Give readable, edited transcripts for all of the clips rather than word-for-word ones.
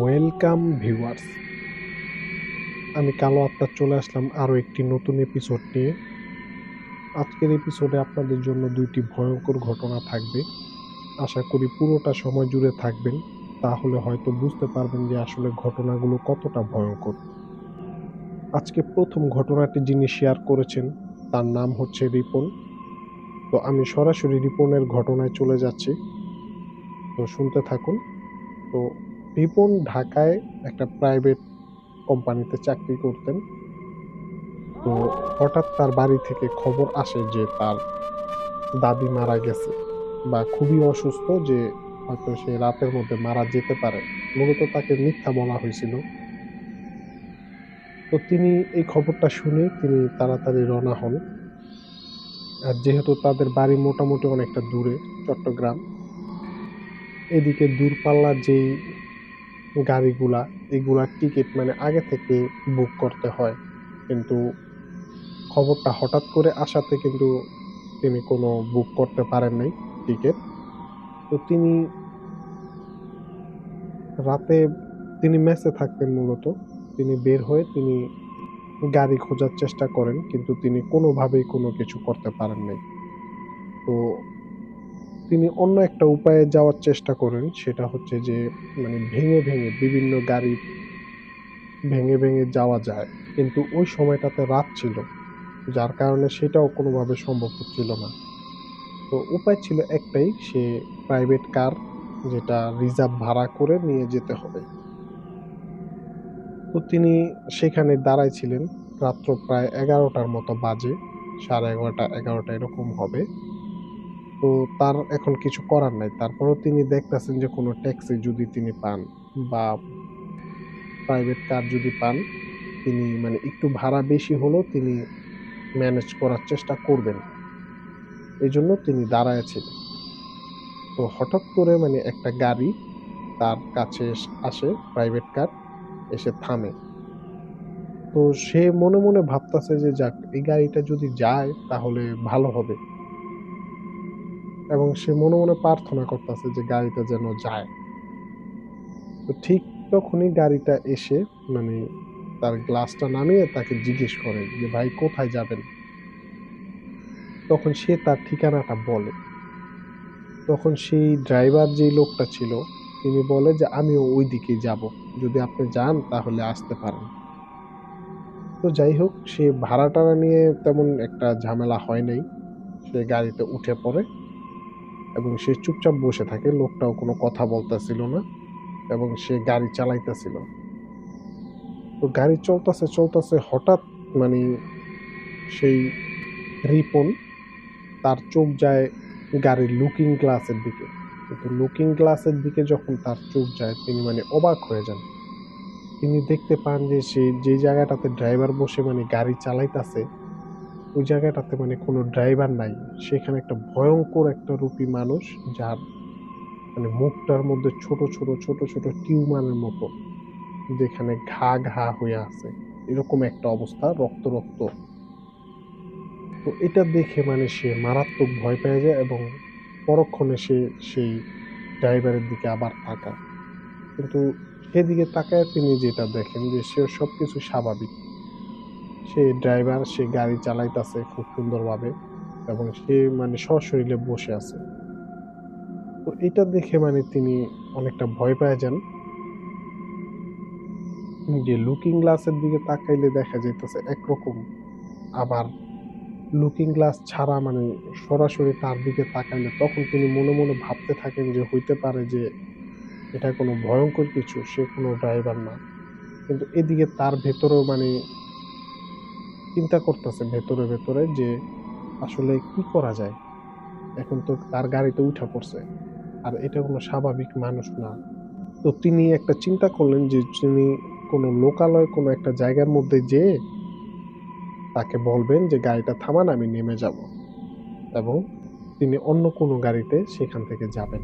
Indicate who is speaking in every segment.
Speaker 1: Welcome viewers, আমি কালো আত্মা চলে আসলাম আরও একটি নতুন এপিসোড নিয়ে। আজকের এপিসোডে আপনাদের জন্য দুইটি ভয়ঙ্কর ঘটনা থাকবে। আশা করি পুরোটা সময় জুড়ে থাকবেন, তাহলে হয়তো বুঝতে পারবেন যে আসলে ঘটনাগুলো কতটা ভয়ঙ্কর। আজকে প্রথম ঘটনাটি যিনি শেয়ার করেছেন তার নাম হচ্ছে রিপন। তো আমি সরাসরি রিপনের ঘটনায় চলে যাচ্ছি, তো শুনতে থাকুন। তো রিপন ঢাকায় একটা প্রাইভেট কোম্পানিতে চাকরি করতেন। তো হঠাৎ তার বাড়ি থেকে খবর আসে যে তার দাদি মারা গেছে বা খুবই অসুস্থ, যে হয়তো সে রাতের মধ্যে মারা যেতে পারে। মূলত তাকে মিথ্যা বলা হয়েছিল। তো তিনি এই খবরটা শুনে তিনি তাড়াতাড়ি রওনা হন। আর যেহেতু তাদের বাড়ি মোটামুটি অনেকটা দূরে, চট্টগ্রাম, এদিকে দূরপাল্লার যেই গাড়িগুলা, এগুলার টিকিট মানে আগে থেকে বুক করতে হয়। কিন্তু খবরটা হঠাৎ করে আসাতে কিন্তু তিনি কোনো বুক করতে পারেন নাই টিকিট। তো রাতে তিনি মেসে থাকতেন মূলত। তিনি বের হয়ে তিনি গাড়ি খোঁজার চেষ্টা করেন, কিন্তু তিনি কোনোভাবেই কোনো কিছু করতে পারেন নাই। তো তিনি অন্য একটা উপায়ে যাওয়ার চেষ্টা করেন, সেটা হচ্ছে যে মানে ভেঙে ভেঙে বিভিন্ন গাড়ি ভেঙে ভেঙে যাওয়া যায়। কিন্তু ওই সময়টাতে রাত ছিল, যার কারণে সেটাও কোনোভাবে সম্ভব হচ্ছিল না। তো উপায় ছিল একটাই, সে প্রাইভেট কার যেটা রিজার্ভ ভাড়া করে নিয়ে যেতে হবে। তো তিনি সেখানে দাঁড়ায় ছিলেন। রাত্র প্রায় ১১টার মতো বাজে, ১১:৩০ ১১টা এরকম হবে। তো তার এখন কিছু করার নাই। তারপরেও তিনি দেখতেছেন যে কোনো ট্যাক্সি যদি তিনি পান বা প্রাইভেট কার যদি পান, তিনি মানে একটু ভাড়া বেশি হলেও তিনি ম্যানেজ করার চেষ্টা করবেন। এজন্য তিনি দাঁড়ায় ছিলেন। তো হঠাৎ করে মানে একটা গাড়ি তার কাছে আসে, প্রাইভেট কার এসে থামে। তো সে মনে মনে ভাবতেছে যে যাক, এই গাড়িটা যদি যায় তাহলে ভালো হবে, এবং সে মনে মনে প্রার্থনা করতেছে যে গাড়িটা যেন যায়। তো ঠিক তখনই গাড়িটা এসে মানে তার গ্লাসটা নামিয়ে তাকে জিজ্ঞেস করে যে ভাই কোথায় যাবেন। তখন সে তার ঠিকানাটা বলে। তখন সেই ড্রাইভার যেই লোকটা ছিল তিনি বলে যে আমিও ওই দিকেই যাব, যদি আপনি যান তাহলে আসতে পারেন। তো যাই হোক, সে ভাড়া টাড়া নিয়ে তেমন একটা ঝামেলা হয় নাই। সে গাড়িতে উঠে পড়ে এবং সে চুপচাপ বসে থাকে। লোকটাও কোনো কথা বলতেছিল না এবং সে গাড়ি চালাইতেছিল। তো গাড়ি চলতেছে চলতেছে হঠাৎ মানে সেই রিপন, তার চোখ যায় গাড়ির লুকিং গ্লাসের দিকে। কিন্তু লুকিং গ্লাসের দিকে যখন তার চোখ যায় তিনি মানে অবাক হয়ে যান। তিনি দেখতে পান যে সে যে জায়গাটাতে ড্রাইভার বসে মানে গাড়ি চালাইতেছে, ওই জায়গাটাতে মানে কোনো ড্রাইভার নাই। সেখানে একটা ভয়ঙ্কর একটা রূপী মানুষ, যার মানে মুখটার মধ্যে ছোট ছোট ছোট ছোট টিউমারের মতো, যেখানে ঘা ঘা হয়ে আছে, এরকম একটা অবস্থা, রক্ত রক্ত। তো এটা দেখে মানে সে মারাত্মক ভয় পেয়ে যায় এবং পরক্ষণে সে সেই ড্রাইভারের দিকে আবার তাকায়। কিন্তু সেদিকে তাকায় তিনি যেটা দেখেন যে সে সবকিছু স্বাভাবিক। সে ড্রাইভার, সে গাড়ি চালাইতেছে খুব সুন্দরভাবে এবং সে মানে সশরীরে বসে আছে। তো এটা দেখে মানে তিনি অনেকটা ভয় পেয়ে যান। যে লুকিং গ্লাসের দিকে তাকাইলে দেখা যাইতেছে একরকম, আবার লুকিং গ্লাস ছাড়া মানে সরাসরি তার দিকে তাকাইলে তখন তিনি মনে মনে ভাবতে থাকেন যে হইতে পারে যে এটা কোনো ভয়ঙ্কর কিছু, সে কোনো ড্রাইভার না। কিন্তু এদিকে তার ভেতরেও মানে চিন্তা করতেছে ভেতরে ভেতরে যে আসলে কি করা যায়। এখন তো তার গাড়িতে উঠা পড়ছে, আর এটা কোনো স্বাভাবিক মানুষ না। তো তিনি একটা চিন্তা করলেন যে তিনি কোনো লোকালয় কোনো একটা জায়গার মধ্যে যেয়ে তাকে বলবেন যে গাড়িটা থামান, আমি নেমে যাব, এবং তিনি অন্য কোনো গাড়িতে সেখান থেকে যাবেন।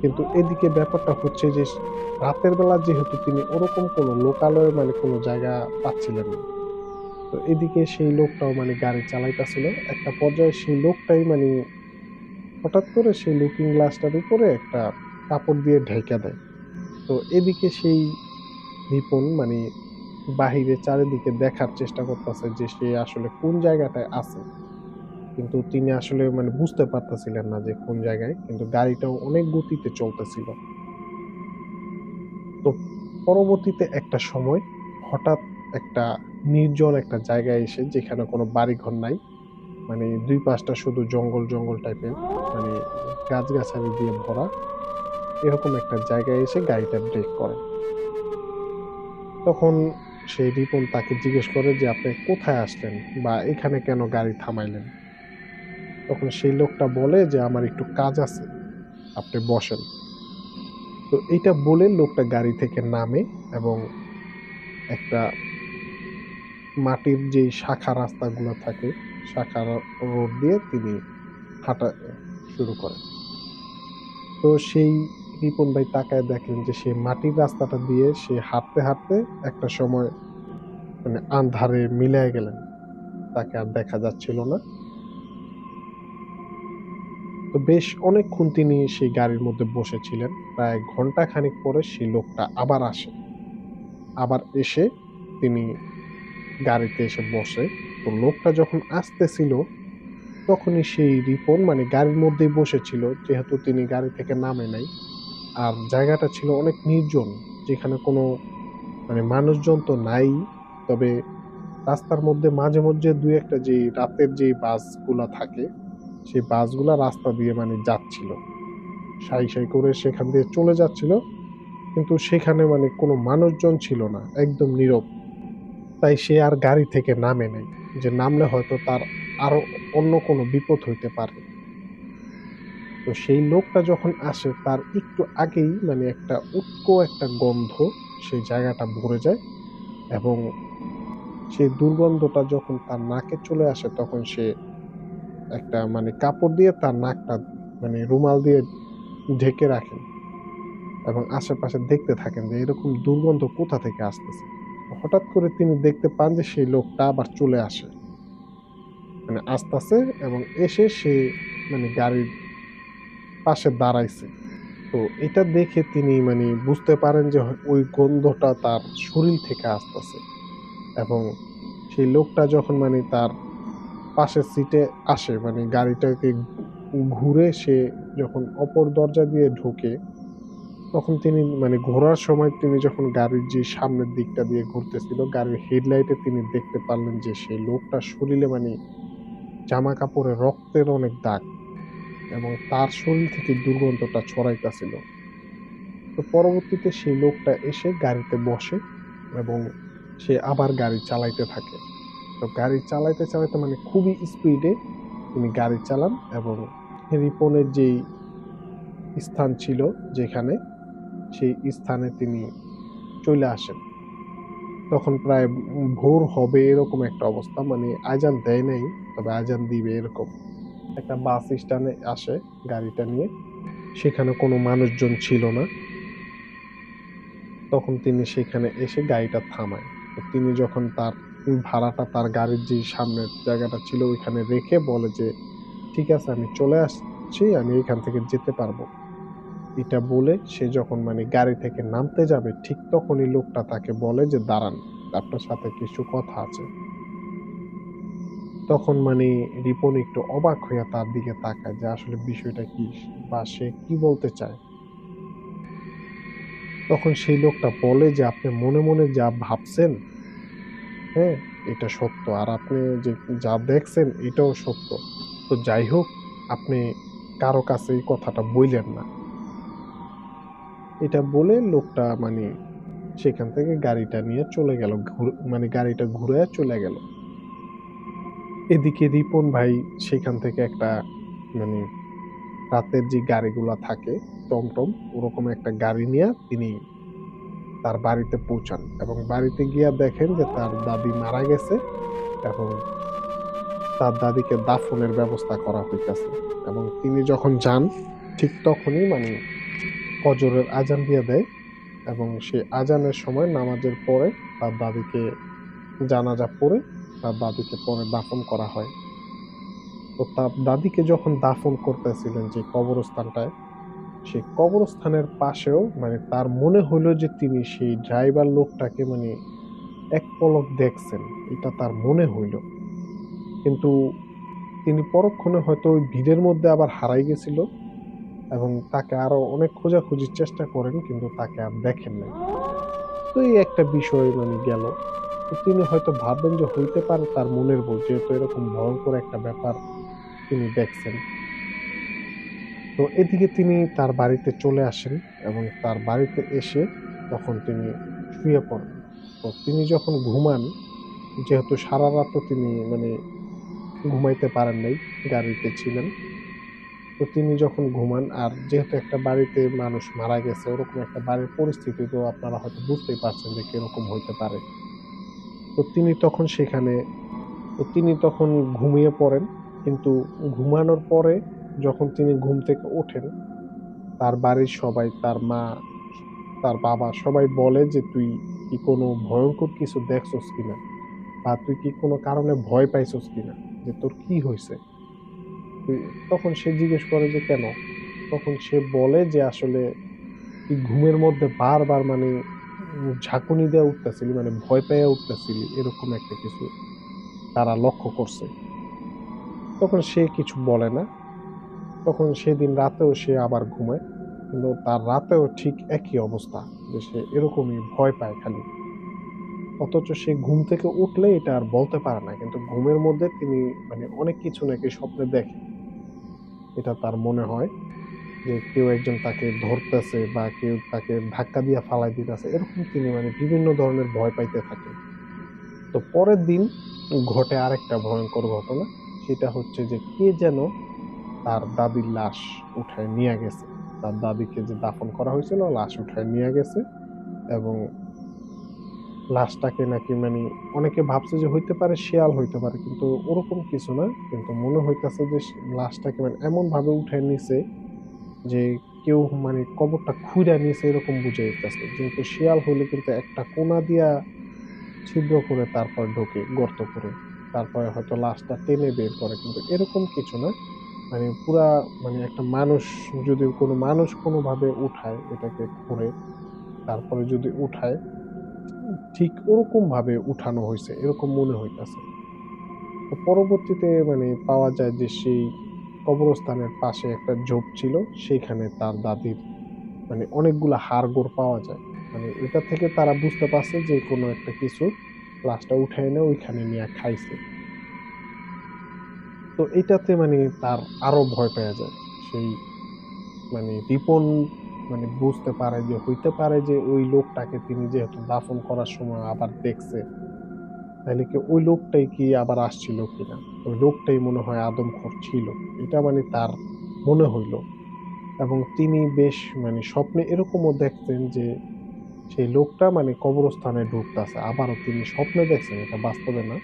Speaker 1: কিন্তু এদিকে ব্যাপারটা হচ্ছে যে রাতের বেলা যেহেতু তিনি ওরকম কোনো লোকালয় মানে কোনো জায়গা পাচ্ছিলেন না। তো এদিকে সেই লোকটাও মানে গাড়ি চালাইতেছিল। একটা পর্যায়ে সেই লোকটাই মানে হঠাৎ করে সেই লুকিং গ্লাসটার উপরে একটা কাপড় দিয়ে ঢেকে দেয়। তো এদিকে সেই রিপন মানে বাহিরে চারিদিকে দেখার চেষ্টা করতেছে যে সে আসলে কোন জায়গাটায় আছে, কিন্তু তিনি আসলে মানে বুঝতে পারতেছিলেন না যে কোন জায়গায়, কিন্তু গাড়িটাও অনেক গতিতে চলতেছিল। তো পরবর্তীতে একটা সময় হঠাৎ একটা নির্জন একটা জায়গায় এসে, যেখানে কোনো বাড়িঘর নাই, মানে দুই পাশটা শুধু জঙ্গল জঙ্গল টাইপের, মানে গাছগাছালি দিয়ে ভরা, এরকম একটা জায়গায় এসে গাড়িটা ব্রেক করে। তখন সেই রিপন তাকে জিজ্ঞেস করে যে আপনি কোথায় আসলেন বা এখানে কেন গাড়ি থামাইলেন। তখন সেই লোকটা বলে যে আমার একটু কাজ আছে, আপনি বসেন। তো এইটা বলে লোকটা গাড়ি থেকে নামে এবং একটা মাটির যে শাখা রাস্তাগুলো থাকে, শাখা রোড দিয়ে তিনি হাঁটা শুরু করেন। তো সেই রিপন ভাই তাকায় দেখেন যে সে মাটির রাস্তাটা দিয়ে সে হাঁটতে হাঁটতে একটা সময় মানে আন্ধারে মিলায় গেলেন, তাকে আর দেখা যাচ্ছিল না। তো বেশ অনেকক্ষণ তিনি সেই গাড়ির মধ্যে বসেছিলেন। প্রায় ঘন্টা খানিক পরে সেই লোকটা আবার আসে। আবার এসে তিনি গাড়িতে এসে বসে। তো লোকটা যখন আসতেছিল তখনই সেই রিপন মানে গাড়ির মধ্যেই বসেছিল, যেহেতু তিনি গাড়ি থেকে নামে নাই। আর জায়গাটা ছিল অনেক নির্জন, যেখানে কোনো মানে মানুষজন তো নাই। তবে রাস্তার মধ্যে মাঝে মধ্যে দুই একটা যে রাতের যে বাসগুলা থাকে, সেই বাসগুলা রাস্তা দিয়ে মানে যাচ্ছিল, সাই সাই করে সেখান দিয়ে চলে যাচ্ছিল, কিন্তু সেখানে মানে কোনো মানুষজন ছিল না, একদম নীরব। তাই সে আর গাড়ি থেকে নামে নাই, যে নামলে হয়তো তার আরো অন্য কোনো বিপদ হইতে পারে। তো সেই লোকটা যখন আসে তার একটু আগেই মানে একটা উটকো একটা গন্ধ সেই জায়গাটা ভরে যায়, এবং সেই দুর্গন্ধটা যখন তার নাকে চলে আসে তখন সে একটা মানে কাপড় দিয়ে তার নাকটা মানে রুমাল দিয়ে ঢেকে রাখেন এবং আশেপাশে দেখতে থাকেন যে এরকম দুর্গন্ধ কোথা থেকে আসতেছে। হঠাৎ করে তিনি দেখতে পান যে সেই লোকটা আবার চলে আসে, মানে আসতেছে, এবং এসে সে মানে গাড়ির পাশে দাঁড়াইছে। তো এটা দেখে তিনি মানে বুঝতে পারেন যে ওই গন্ধটা তার শরীর থেকে আসতেছে, এবং সেই লোকটা যখন মানে তার পাশের সিটে আসে, মানে গাড়িটাকে ঘুরে সে যখন অপর দরজা দিয়ে ঢোকে, তখন তিনি মানে ঘোরার সময় তিনি যখন গাড়ির যে সামনের দিকটা দিয়ে ঘুরতেছিল, গাড়ির হেডলাইটে তিনি দেখতে পারলেন যে সেই লোকটার শরীরে মানে জামা কাপড়ে রক্তের অনেক দাগ, এবং তার শরীর থেকে দুর্গন্ধটা ছড়াইতেছিল। তো পরবর্তীতে সেই লোকটা এসে গাড়িতে বসে এবং সে আবার গাড়ি চালাইতে থাকে। তো গাড়ি চালাইতে চালাইতে মানে খুবই স্পিডে তিনি গাড়ি চালান, এবং রিপনের যেই স্থান ছিল যেখানে, সেই স্থানে তিনি চলে আসেন। তখন প্রায় ভোর হবে এরকম একটা অবস্থা, মানে আজান দেয় নাই, তবে আজান দিবে এরকম। একটা বাস স্ট্যান্ডে আসে গাড়িটা নিয়ে, সেখানে কোনো মানুষজন ছিল না। তখন তিনি সেখানে এসে গাড়িটা থামায়। তো তিনি যখন তার ভাড়াটা তার গাড়ির যে সামনের জায়গাটা ছিল ওইখানে রেখে বলে যে ঠিক আছে আমি চলে আসছি, আমি এখান থেকে যেতে পারবো। এটা বলে সে যখন মানে গাড়ি থেকে নামতে যাবে ঠিক তখনই লোকটা তাকে বলে যে দাঁড়ান, আপনার সাথে কিছু কথা আছে। তখন মানে রিপন একটু অবাক হইয়া তার দিকে তাকায় যে আসলে বিষয়টা কি বা সে কি বলতে চায়। তখন সেই লোকটা বলে যে আপনি মনে মনে যা ভাবছেন, হ্যাঁ, এটা সত্য, আর আপনি যে যা দেখছেন এটাও সত্য। তো যাই হোক, আপনি কারো কাছে এই কথাটা বইলেন না। এটা বলে লোকটা মানে সেখান থেকে গাড়িটা নিয়ে চলে গেল, মানে গাড়িটা ঘুরে চলে গেল। এদিকে রিপন ভাই সেখান থেকে একটা মানে রাতের যে গাড়িগুলা থাকে, টমটম, ওরকম একটা গাড়ি নিয়ে তিনি তার বাড়িতে পৌঁছান, এবং বাড়িতে গিয়া দেখেন যে তার দাদি মারা গেছে, এবং তার দাদিকে দাফনের ব্যবস্থা করা হইতাছে। এবং তিনি যখন যান ঠিক তখনই মানে ফজরের আজান দিয়ে দেয়, এবং সে আজানের সময় নামাজের পরে তার দাদিকে জানাজা পড়ে তার দাদিকে পরে দাফন করা হয়। তো তার দাদিকে যখন দাফন করতেছিলেন যে কবরস্থানটায়, সেই কবরস্থানের পাশেও মানে তার মনে হইলো যে তিনি সেই ড্রাইভার লোকটাকে মানে এক পলক দেখছেন। এটা তার মনে হইল। কিন্তু তিনি পরক্ষণে হয়তো ওই ভিড়ের মধ্যে আবার হারাই গেছিল এবং তাকে আরো অনেক খোঁজাখুঁজির চেষ্টা করেন কিন্তু তাকে আর দেখেন নাই। তো এই একটা বিষয় মানে গেল। তো তিনি হয়তো ভাববেন যে হইতে পারে তার মনের ভুল, যেহেতু এরকম ভয়ংকর একটা ব্যাপার তিনি দেখছেন। তো এদিকে তিনি তার বাড়িতে চলে আসেন এবং তার বাড়িতে এসে তখন তিনি শুয়ে পড়েন। তো তিনি যখন ঘুমান, যেহেতু সারা রাতও তিনি মানে ঘুমাইতে পারেন নাই, গাড়িতে ছিলেন। তো তিনি যখন ঘুমান আর যেহেতু একটা বাড়িতে মানুষ মারা গেছে, ওরকম একটা বাড়ির পরিস্থিতি তো আপনারা হয়তো বুঝতেই পারছেন যে কিরকম হইতে পারে। তো তিনি তখন সেখানে তো তিনি তখন ঘুমিয়ে পড়েন। কিন্তু ঘুমানোর পরে যখন তিনি ঘুম থেকে ওঠেন, তার বাড়ির সবাই, তার মা, তার বাবা সবাই বলে যে, "তুই কি কোনো ভয়ংকর কিছু দেখছস কিনা? বা তুই কি কোনো কারণে ভয় পাইছস কিনা? যে তোর কি হইছে?" তুই তখন সে জিজ্ঞেস করে যে, "কেন?" তখন সে বলে যে, "আসলে তুই ঘুমের মধ্যে বারবার মানে ঝাঁকুনি দেয়া উঠতেছিলি, মানে ভয় পাইয়া উঠতেছিলি।" এরকম একটা কিছু তারা লক্ষ্য করছে। তখন সে কিছু বলে না। তখন সেদিন রাতেও সে আবার ঘুমায়। কিন্তু তার রাতেও ঠিক একই অবস্থা যে সে এরকমই ভয় পায় খালি। অথচ সে ঘুম থেকে উঠলে এটা আর বলতে পারে না। কিন্তু ঘুমের মধ্যে তিনি মানে অনেক কিছু নাকি স্বপ্নে দেখে। এটা তার মনে হয় যে কেউ একজন তাকে ধরতেছে বা কেউ তাকে ধাক্কা দিয়া ফালায় দিতেছে। এরকম তিনি মানে বিভিন্ন ধরনের ভয় পাইতে থাকেন। তো পরের দিন ঘটে আরেকটা ভয়ংকর ঘটনা। সেটা হচ্ছে যে কে যেন তার দাদির লাশ উঠায় নিয়ে গেছে। তার দাদিকে যে দাফন করা হয়েছিল লাশ উঠায় নিয়ে গেছে এবং লাশটাকে নাকি মানে অনেকে ভাবছে যে হইতে পারে শেয়াল হইতে পারে। কিন্তু ওরকম কিছু না। কিন্তু মনে হইতেছে যে লাশটাকে মানে এমনভাবে উঠায় নিছে যে কেউ মানে কবরটা খুইড়া নিছে এরকম বুঝাইতেছে। যেহেতু শিয়াল হইলে কিন্তু একটা কোনা দিয়া ছিদ্র করে তারপর ঢোকে গর্ত করে। তারপরে হয়তো লাশটা টেনে বের করে। কিন্তু এরকম কিছু না। মানে পুরা মানে একটা মানুষ, যদি কোনো মানুষ কোনোভাবে উঠায় এটাকে খুঁড়ে, তারপরে যদি উঠায়, ঠিক ওরকম ভাবে উঠানো হইছে এরকম মনে হইতাছে। তো পরবর্তীতে মানে পাওয়া যায় যে সেই কবরস্থানের পাশে একটা ঝোপ ছিল, সেইখানে তার দাদির মানে অনেকগুলা হাড়-গোড় পাওয়া যায়। মানে এটা থেকে তারা বুঝতে পারছে যে কোনো একটা কিছু লাশটা উঠায় এনে ওইখানে নিয়া খাইছে। তো এটাতে মানে তার আরো ভয় পেয়ে যায়। সেই মানে রিপন মানে বুঝতে পারে যে হইতে পারে যে ওই লোকটাকে তিনি যেহেতু দাফন করার সময় আবার দেখছে, তাইলে কি ওই লোকটাই কি আবার আসছিল কিনা? ওই লোকটাই মনে হয় আদমখোর ছিল। এটা মানে তার মনে হইল। এবং তিনি বেশ মানে স্বপ্নে এরকমও দেখছেন যে সেই লোকটা মানে কবরস্থানে ঢুকতাছে। আবারও তিনি স্বপ্নে দেখছেন, এটা বাস্তবে না।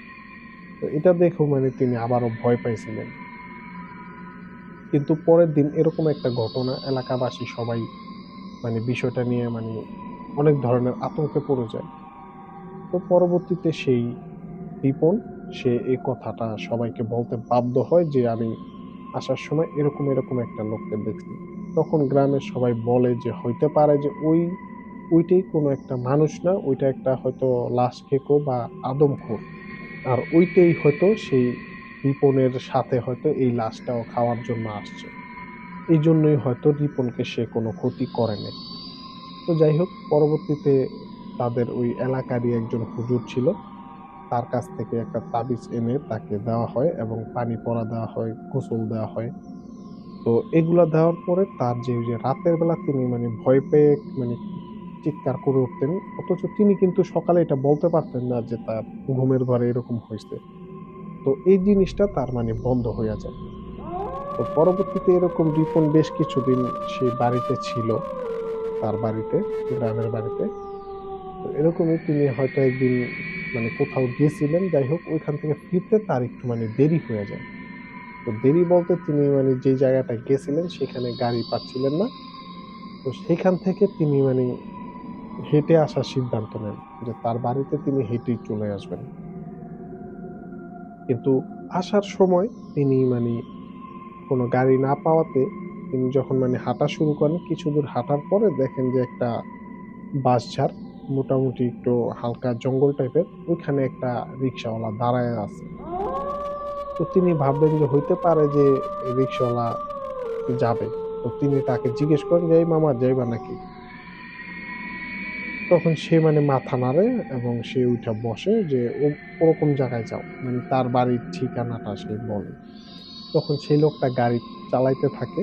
Speaker 1: তো এটা দেখেও মানে তিনি আবারও ভয় পাইছিলেন। কিন্তু পরের দিন এরকম একটা ঘটনা, এলাকাবাসী সবাই মানে বিষয়টা নিয়ে মানে অনেক ধরনের আতঙ্কে পড়ে যায়। তো পরবর্তীতে সেই রিপন সে এই কথাটা সবাইকে বলতে বাধ্য হয় যে, "আমি আসার সময় এরকম একটা লোককে দেখছি।" তখন গ্রামের সবাই বলে যে, "হইতে পারে যে ওইটাই কোনো একটা মানুষ না, ওইটা একটা হয়তো লাশ খেকো বা আদমখোর। আর ওইটাই হয়তো সেই রিপনের সাথে হয়তো এই লাশটাও খাওয়ার জন্য আসছে। এইজন্যই হয়তো রিপনকে সে কোনো ক্ষতি করে নাই।" তো যাই হোক, পরবর্তীতে তাদের ওই এলাকারই একজন হুজুর ছিল। তার কাছ থেকে একটা তাবিজ এনে তাকে দেওয়া হয় এবং পানি পড়া দেওয়া হয়, গোসল দেওয়া হয়। তো এগুলা দেওয়ার পরে তার যে ওই যে রাতের বেলা তিনি মানে ভয় পেয়ে মানে চিৎকার করে উঠতেন। অথচ তিনি কিন্তু সকালে এটা বলতে পারতেন না যে তার ঘুমের ঘরে এরকম হইছে। তো এই জিনিসটা তার মানে বন্ধ হইয়া যায়। তো পরবর্তীতে এরকম রিপন বেশ কিছুদিন সেই বাড়িতে ছিল, তার বাড়িতে, গ্রামের বাড়িতে। তো এরকমই তিনি হয়তো একদিন মানে কোথাও গেছিলেন। যাই হোক, ওইখান থেকে ফিরতে তার একটু মানে দেরি হয়ে যায়। তো দেরি বলতে তিনি মানে যে জায়গাটায় গেছিলেন সেখানে গাড়ি পাচ্ছিলেন না। তো সেখান থেকে তিনি মানে হেঁটে আসার সিদ্ধান্ত নেন যে তার বাড়িতে তিনি হেঁটেই চলে আসবেন। কিন্তু আসার সময় তিনি মানে কোনো গাড়ি না পাওয়াতে তিনি যখন মানে হাঁটা শুরু করেন, কিছু দূর হাঁটার পরে দেখেন যে একটা বাঁশঝাড়, মোটামুটি একটু হালকা জঙ্গল টাইপের, ওইখানে একটা রিক্শাওয়ালা দাঁড়ায় আছে। তো তিনি ভাবলেন যে হইতে পারে যে রিক্শাওয়ালা যাবে। তো তিনি তাকে জিজ্ঞেস করেন যে, "এই মামা যাইবা নাকি?" তখন সে মানে মাথা নাড়ে এবং সে উইঠা বসে যে ওরকম জায়গায় যাও। মানে তার বাড়ির ঠিকানাটা সে বলে। তখন সেই লোকটা গাড়ি চালাইতে থাকে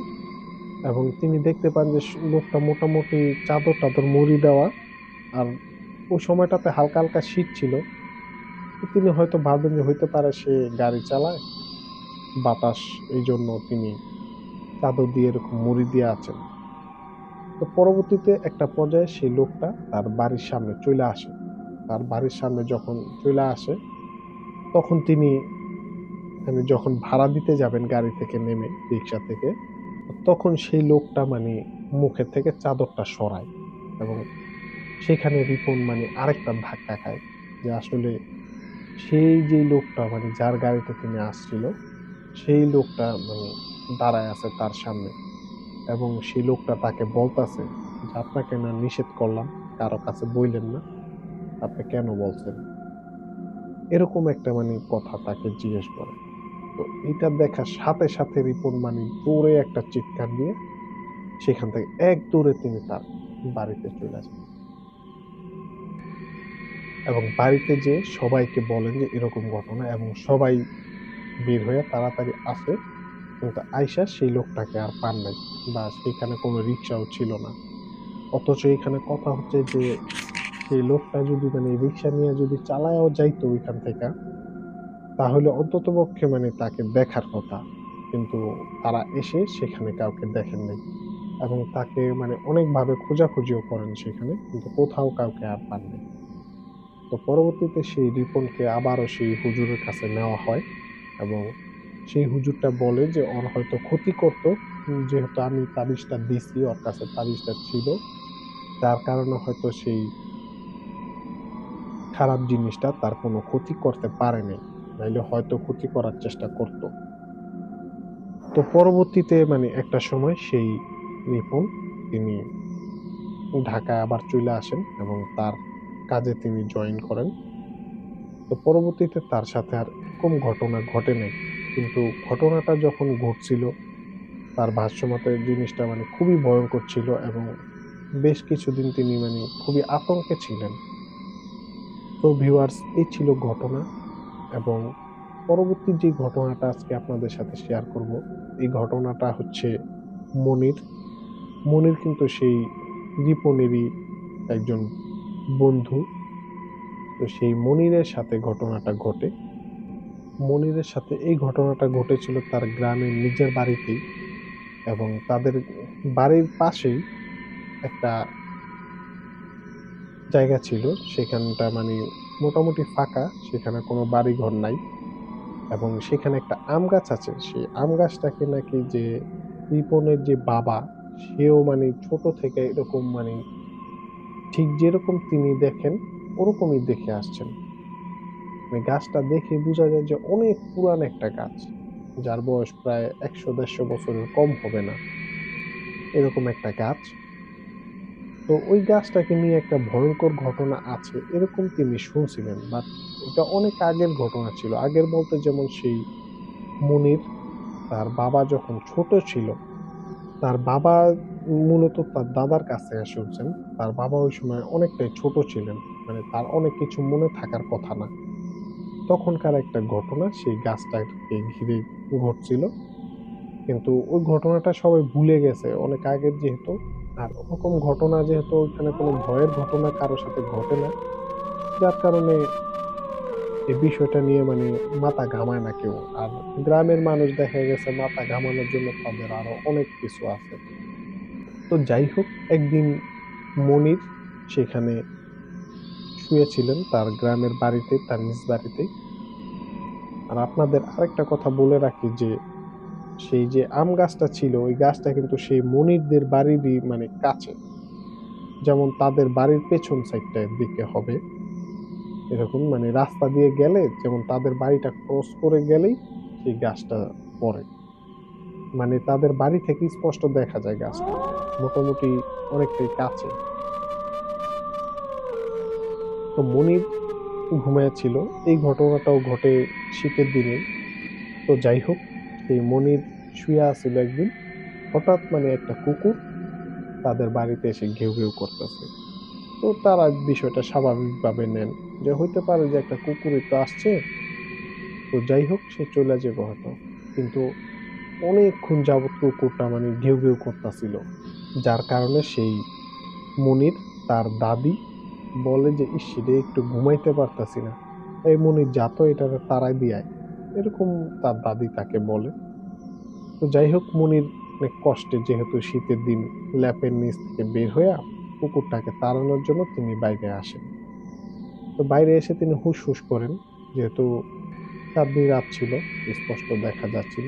Speaker 1: এবং তিনি দেখতে পান যে লোকটা মোটামুটি চাদর-টাদর মুড়ি দেওয়া। আর ওই সময়টাতে হালকা, হালকা শীত ছিল। তো তিনি হয়তো ভাবলেন যে হইতে পারে সে গাড়ি চালায়, বাতাস এইজন্য তিনি চাদর দিয়ে এরকম মুড়ি দিয়ে আছেন। তো পরবর্তীতে একটা পর্যায়ে সেই লোকটা তার বাড়ির সামনে চইলা আসে। তার বাড়ির সামনে যখন চইলা আসে, তখন তিনি মানে যখন ভাড়া দিতে যাবেন গাড়ি থেকে নেমে, রিক্সা থেকে, তখন সেই লোকটা মানে মুখের থেকে চাদরটা সরায় এবং সেখানে রিপন মানে আরেকটা ধাক্কা খায় যে আসলে সেই যে লোকটা মানে যার গাড়িতে তিনি আসছিল, সেই লোকটা মানে দাঁড়ায় আছে তার সামনে এবং সেই লোকটা তাকে বলতাছে যে, "আপনাকে না নিষেধ করলাম, কারো কাছে বইলেন না। আপনি কেন বলছেন?" এরকম একটা মানে কথা তাকে জিজ্ঞেস করে। তো এটা দেখার সাথে, সাথে রিপন মানে জোরে একটা চিৎকার দিয়ে সেখান থেকে এক দৌড়ে তিনি তার বাড়িতে চইলা যান। এবং বাড়িতে যেয়ে সবাইকে বলেন যে এরকম ঘটনা এবং সবাই বের হয়ে তাড়াতাড়ি আসে। কিন্তু আইসা সেই লোকটাকে আর পান নাই বা সেখানে কোনো রিক্সাও ছিল না। অথচ এখানে কথা হচ্ছে যে সেই লোকটা যদি মানে রিক্সা নিয়ে যদি চালায়াও যাইতো ওইখান থেকে, তাহলে অন্ততপক্ষে মানে তাকে দেখার কথা। কিন্তু তারা এসে সেখানে কাউকে দেখেন নাই এবং তাকে মানে অনেকভাবে খোঁজাখুঁজিও করেন সেখানে, কিন্তু কোথাও কাউকে আর পান নাই। তো পরবর্তীতে সেই রিপনকে আবারও সেই হুজুরের কাছে নেওয়া হয় এবং সেই হুজুরটা বলে যে ওর হয়তো ক্ষতি করতো, যেহেতু আমি তাবিজটা দিছি, ওর কাছে তাবিজটা ছিল, যার কারণে হয়তো সেই খারাপ জিনিসটা তার কোনো ক্ষতি করতে পারে নাই, নাইলে হয়তো ক্ষতি করার চেষ্টা করত। তো পরবর্তীতে মানে একটা সময় সেই রিপন তিনি ঢাকায় আবার চলে আসেন এবং তার কাজে তিনি জয়েন করেন। তো পরবর্তীতে তার সাথে আর এরকম ঘটনা ঘটে নাই। কিন্তু ঘটনাটা যখন ঘটছিল, তার ভাষ্যমতে জিনিসটা মানে খুবই ভয়ংকর ছিল এবং বেশ কিছুদিন তিনি মানে খুবই আতঙ্কে ছিলেন। তো ভিউয়ার্স, এই ছিল ঘটনা এবং পরবর্তী যে ঘটনাটা আজকে আপনাদের সাথে শেয়ার করব, এই ঘটনাটা হচ্ছে মনির। মনির কিন্তু সেই রিপনেরই একজন বন্ধু। তো সেই মনিরের সাথে ঘটনাটা ঘটে। মনিরের সাথে এই ঘটনাটা ঘটেছিল তার গ্রামের নিজের বাড়িতেই এবং তাদের বাড়ির পাশেই একটা জায়গা ছিল। সেখানটা মানে মোটামুটি ফাঁকা, সেখানে কোনো বাড়িঘর নাই এবং সেখানে একটা আম গাছ আছে। সেই আম গাছটাকে নাকি যে রিপনের যে বাবা, সেও মানে ছোট থেকে এরকম মানে ঠিক যেরকম তিনি দেখেন ওরকমই দেখে আসছেন। মানে গাছটা দেখে বোঝা যায় যে অনেক পুরান একটা গাছ, যার বয়স প্রায় ১০০-১৫০ বছরের কম হবে না, এরকম একটা গাছ। তো ওই গাছটাকে নিয়ে একটা ভয়ঙ্কর ঘটনা আছে এরকম তিনি শুনছিলেন, বাট ওটা অনেক আগের ঘটনা ছিল। আগের বলতে যেমন সেই মনির তার বাবা যখন ছোট ছিল, তার বাবা মূলত তার দাদার কাছ থেকে শুনছেন। তার বাবা ওই সময় অনেকটাই ছোট ছিলেন। মানে তার অনেক কিছু মনে থাকার কথা না। তখনকার একটা ঘটনা সেই গাছটাকে ঘিরে ঘটছিল। কিন্তু ওই ঘটনাটা সবাই ভুলে গেছে অনেক আগের যেহেতু। আর ওরকম ঘটনা যেহেতু ওইখানে কোনো ভয়ের ঘটনা কারো সাথে ঘটে না, যার কারণে এই বিষয়টা নিয়ে মানে মাথা ঘামায় না কেউ। আর গ্রামের মানুষ দেখা গেছে মাথা ঘামানোর জন্য তাদের আরো অনেক কিছু আছে। তো যাই হোক, একদিন মনির সেখানে শুয়েছিলেন তার গ্রামের বাড়িতে, তার নিজ বাড়িতেই। আর আপনাদের আরেকটা কথা বলে রাখি যে সেই যে আম গাছটা ছিল ওই গাছটা কিন্তু সেই মনিরদের বাড়িরই মানে কাছে। যেমন তাদের বাড়ির পেছন সাইডটার দিকে হবে। এরকম মানে রাস্তা দিয়ে গেলে যেমন তাদের বাড়িটা ক্রস করে গেলেই সেই গাছটা পড়ে, মানে তাদের বাড়ি থেকে স্পষ্ট দেখা যায় গাছটা, মোটামুটি অনেকটাই কাছে। তো মনির ঘুমিয়েছিল, এই ঘটনাটাও ঘটে শীতের দিনে। তো যাই হোক, সেই মনির শুয়ে আছিল একদিন, হঠাৎ মানে একটা কুকুর তাদের বাড়িতে এসে ঘেউ ঘেউ করতেছে। তো তারা বিষয়টা স্বাভাবিকভাবে নেন, যে হইতে পারে যে একটা কুকুরই তো আসছে, তো যাই হোক সে চলে যাবে হয়তো। কিন্তু অনেকক্ষণ যাবৎ কুকুরটা মানে ঘেউ ঘেউ করতেছিল, যার কারণে সেই মনির তার দাদি বলে যে ইস রে একটু ঘুমাইতে পারতাছি না, এই মনির যা তো এটা তারাই দিয়ায়, এরকম তার দাদি তাকে বলে। তো যাই হোক মনির অনেক কষ্টে, যেহেতু শীতের দিন, ল্যাপের নিচ থেকে বের হইয়া কুকুরটাকে তাড়ানোর জন্য তিনি বাইরে আসেন। তো বাইরে এসে তিনি হুস হুস করেন, যেহেতু চাঁদনি রাত ছিল, স্পষ্ট দেখা যাচ্ছিল।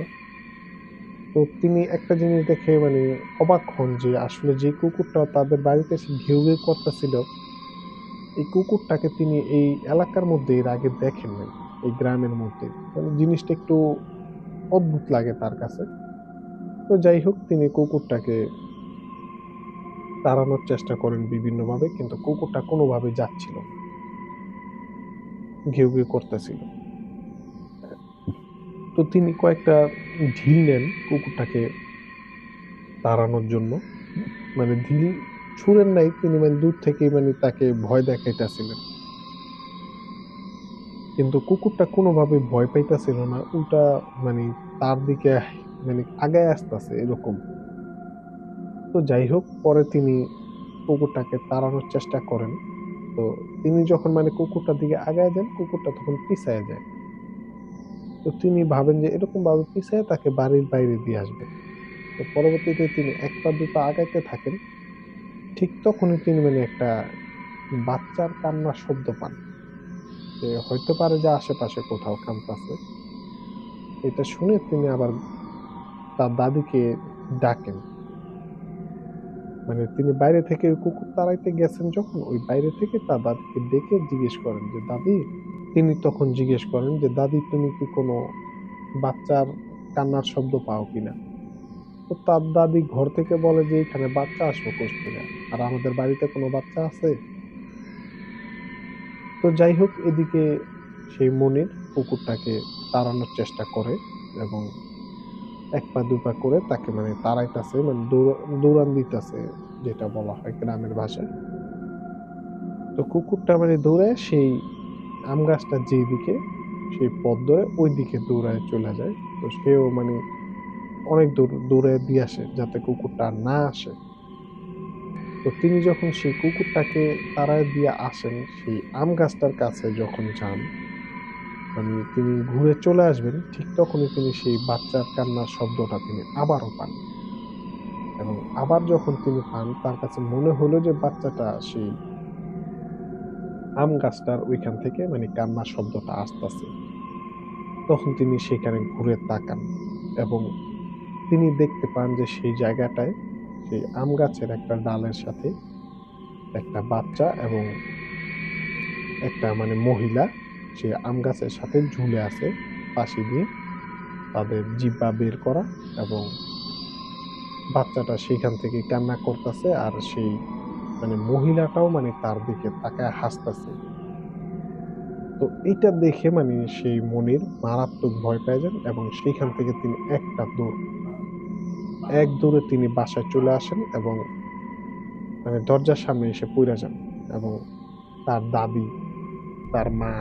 Speaker 1: তো তিনি একটা জিনিস দেখে মানে অবাক হন যে আসলে যে কুকুরটা তাদের বাড়িতে এসে ঘেউ ঘেউ করতেছিল, এই কুকুরটাকে তিনি এই এলাকার মধ্যে এর আগে দেখেন নাই, এই গ্রামের মধ্যে। মানে জিনিসটা একটু অদ্ভুত লাগে তার কাছে। তো যাই হোক তিনি কুকুরটাকে তাড়ানোর চেষ্টা করেন বিভিন্নভাবে, কিন্তু কুকুরটা কোনোভাবেই যাচ্ছিল না, ঘেউ ঘেউ করতেছিল। তো তিনি কয়েকটা ঢিল নেন কুকুরটাকে তাড়ানোর জন্য, মানে ঢিল ছুঁড়েন নাই তিনি, মানে দূর থেকেই মানে তাকে ভয় দেখাইতেছিলেন। কিন্তু কুকুরটা কোনোভাবে ভয় পাইতেছিল না, উল্টা মানে তার দিকে মানে আগায় আসতেছে এরকম। তো যাই হোক পরে তিনি কুকুরটাকে তাড়ানোর চেষ্টা করেন। তো তিনি যখন মানে কুকুরটার দিকে আগায় দেন, কুকুরটা তখন পিছায় যায়। তো তিনি ভাবেন যে এরকম ভাবে পিছায় তাকে বাড়ির বাইরে দিয়ে আসবেন। তো পরবর্তীতে তিনি এক পা দুই পা আগাইতে থাকেন, ঠিক তখনই তিনি মানে একটা বাচ্চার কান্নার শব্দ পান, যে হইতে পারে যে আশেপাশে কোথাও কাঁদতেছে। এটা শুনে তিনি আবার তার দাদিকে ডাকেন, মানে তিনি বাইরে থেকে ওই কুকুর তাড়াইতে গেছেন যখন, ওই বাইরে থেকে তার দাদিকে ডেকে জিজ্ঞেস করেন যে দাদি, তিনি তখন জিজ্ঞেস করেন যে দাদি তুমি কি কোনো বাচ্চার কান্নার শব্দ পাও কিনা। তো তার দাদি ঘর থেকে বলে যে এখানে বাচ্চা আসবো কোথ থেকে, আর আমাদের বাড়িতে কোনো বাচ্চা আছে। তো যাই হোক এদিকে সেই মনির কুকুরটাকে তাড়ানোর চেষ্টা করে, এবং এক পা দুই পা করে তাকে মানে তাড়াইতাছে, মানে দৌড়ান দিতেছে, যেটা বলা হয় গ্রামের ভাষায়। তো কুকুরটা মানে দৌড়ায় সেই আম গাছটা যেদিকে, সেই পথ ধরে ওই দিকে দৌড়ায় চলে যায়। তো সেও মানে অনেক দূর দৌড়ে দিয়ে আসে যাতে কুকুরটা আর না আসে। তো তিনি যখন সেই কুকুরটাকে তাড়ায় দিয়ে আসেন, সেই আম গাছটার কাছে যখন যান, মানে তিনি ঘুরে চলে আসবেন, ঠিক তখনই তিনি সেই বাচ্চার কান্নার শব্দটা তিনি আবারও পান। এবং আবার যখন তিনি পান, তার কাছে মনে হলো যে বাচ্চাটা সেই আম গাছটার ওইখান থেকে মানে কান্নার শব্দটা আসতেছে। তখন তিনি সেখানে ঘুরে তাকান, এবং তিনি দেখতে পান যে সেই জায়গাটায় সেই আম গাছের একটা ডালের সাথে একটা বাচ্চা এবং একটা মানে মহিলা সে আম গাছের সাথে ঝুলে আছে পাশে দিয়ে, তাদের জিহ্বা বের করা, এবং বাচ্চাটা সেখান থেকে কান্না করতেছে, আর সেই মানে মহিলাটাও মানে তার দিকে তাকায় হাসতেছে। তো এটা দেখে মানে সেই মনির মারাত্মক ভয় পেয়ে যান, এবং সেইখান থেকে তিনি এক দৌড়ে তিনি বাসায় চলে আসেন, এবং মানে দরজার সামনে এসে পইড়া যান। এবং তার দাদি, তার মা,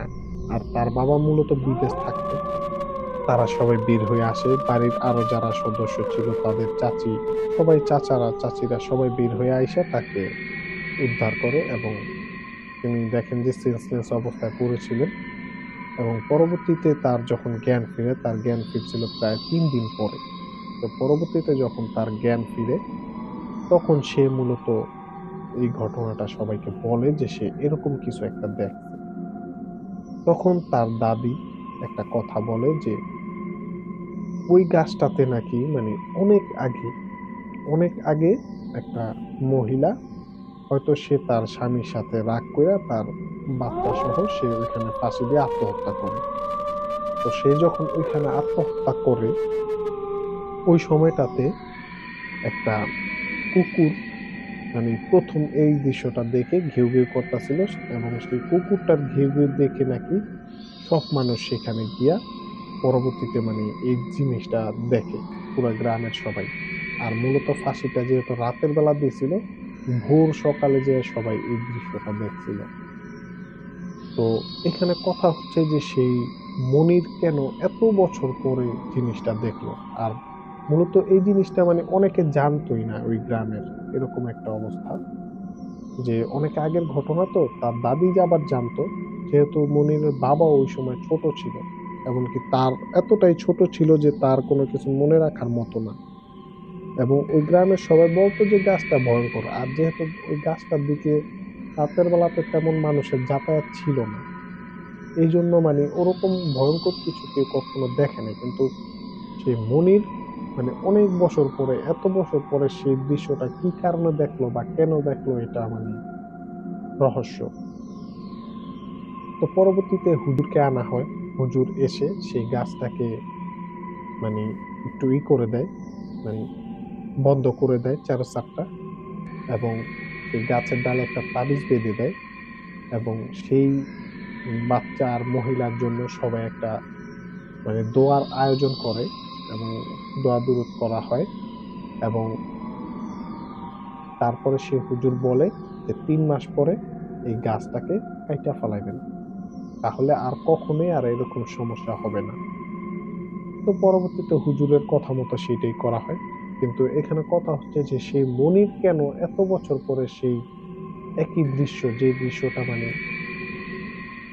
Speaker 1: আর তার বাবা মূলত বিদেশ থাকতো, তারা সবাই বের হয়ে আসে, বাড়ির আরো যারা সদস্য ছিল তাদের চাচি, সবাই চাচারা চাচিরা সবাই বের হয়ে আইসা তাকে উদ্ধার করে, এবং তিনি দেখেন যে সেন্সলেস অবস্থায় পড়েছিলেন। এবং পরবর্তীতে তার যখন জ্ঞান ফিরে, তার জ্ঞান ফিরছিল প্রায় ৩ দিন পরে। তো পরবর্তীতে যখন তার জ্ঞান ফিরে, তখন সে মূলত এই ঘটনাটা সবাইকে বলে যে সে এরকম কিছু একটা দেখছে। তখন তার দাদি একটা কথা বলে যে ওই গাছটাতে নাকি মানে অনেক আগে, অনেক আগে একটা মহিলা হয়তো সে তার স্বামীর সাথে রাগ কইরা তার বাচ্চা সহ সে ওইখানে ফাঁসি দিয়ে আত্মহত্যা করে। তো সে যখন ওইখানে আত্মহত্যা করে, ওই সময়টাতে একটা কুকুর মানে ১ম এই দৃশ্যটা দেখে ঘেউ, ঘেউ করতাছিল এবং সেই কুকুরটার ঘেউ, ঘেউ দেখে নাকি সব মানুষ সেখানে গিয়া পরবর্তীতে মানে এই জিনিসটা দেখে, পুরা গ্রামের সবাই। আর মূলত ফাঁসিটা যেহেতু রাতের বেলা দিছিল, ভোর সকালে যেয়ে সবাই এই দৃশ্যটা দেখছিল। তো এখানে কথা হচ্ছে যে সেই মনির কেন এত বছর পরে জিনিসটা দেখলো? আর মূলত এই জিনিসটা মানে অনেকে জানতই না ওই গ্রামের, এরকম একটা অবস্থা। যে অনেক আগের ঘটনা তো তার দাদি যে আবার জানতো, যেহেতু মনিরের বাবা ওই সময় ছোট ছিল, এমনকি তার এতটাই ছোট ছিল যে তার কোনো কিছু মনে রাখার মতো না। এবং ওই গ্রামের সবাই বলতো যে গাছটা ভয়ঙ্কর, আর যেহেতু ওই গাছটার দিকে রাতের বেলাতে তেমন মানুষের যাতায়াত ছিল না, এই জন্য মানে ওরকম ভয়ঙ্কর কিছু কেউ কখনো দেখে নাই। কিন্তু সেই মনির মানে অনেক বছর পরে, এত বছর পরে সেই দৃশ্যটা কি কারণে দেখলো বা কেন দেখলো, এটা মানে রহস্য। তো পরবর্তীতে হুজুরকে আনা হয়। হুজুর এসে সেই গাছটাকে মানে একটু করে দেয়, মানে বন্ধ করে দেয় ৪ টা, এবং সেই গাছের ডালে একটা তাবিজ বেঁধে দেয় এবং সেই বাচ্চা আর মহিলার জন্য সবাই একটা মানে দোয়ার আয়োজন করে এবং দোয়া দুরূদ করা হয়। এবং তারপরে সে হুজুর বলে যে ৩ মাস পরে এই গাছটাকে কাইটা ফেলাইবেন। তাহলে আর কখনোই আর এরকম সমস্যা হবে না। তো পরবর্তীতে হুজুরের কথা মতো সেটাই করা হয়। কিন্তু এখানে কথা হচ্ছে যে সেই মনির কেন এত বছর পরে সেই একই দৃশ্য, যে দৃশ্যটা মানে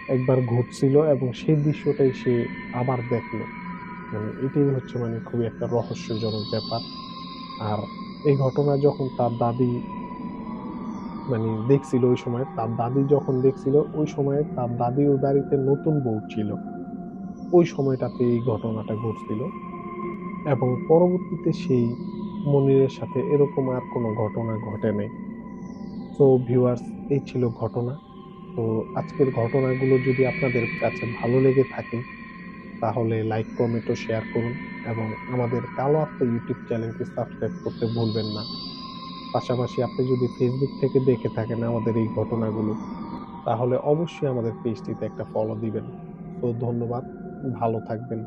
Speaker 1: একবার ঘটছিল এবং সেই দৃশ্যটাই সে আবার দেখলো। মানে এটাই হচ্ছে মানে খুবই একটা রহস্যজনক ব্যাপার। আর এই ঘটনা যখন তার দাদি মানে দেখছিল ওই সময়, তার দাদি যখন দেখছিল ওই সময়ে তার দাদি ওই বাড়িতে নতুন বউ ছিল। ওই সময়টাতে এই ঘটনাটা ঘটছিল এবং পরবর্তীতে সেই মনিরের সাথে এরকম আর কোনো ঘটনা ঘটে নাই। তো ভিউয়ার্স, এই ছিল ঘটনা। তো আজকের ঘটনাগুলো যদি আপনাদের কাছে ভালো লেগে থাকে তাহলে লাইক, কমেন্ট ও শেয়ার করুন এবং আমাদের কালো আত্মা ইউটিউব চ্যানেলটি সাবস্ক্রাইব করতে ভুলবেন না। পাশাপাশি আপনি যদি ফেসবুক থেকে দেখে থাকেন আমাদের এই ঘটনাগুলো, তাহলে অবশ্যই আমাদের পেজটিতে একটা ফলো দিবেন। তো ধন্যবাদ, ভালো থাকবেন।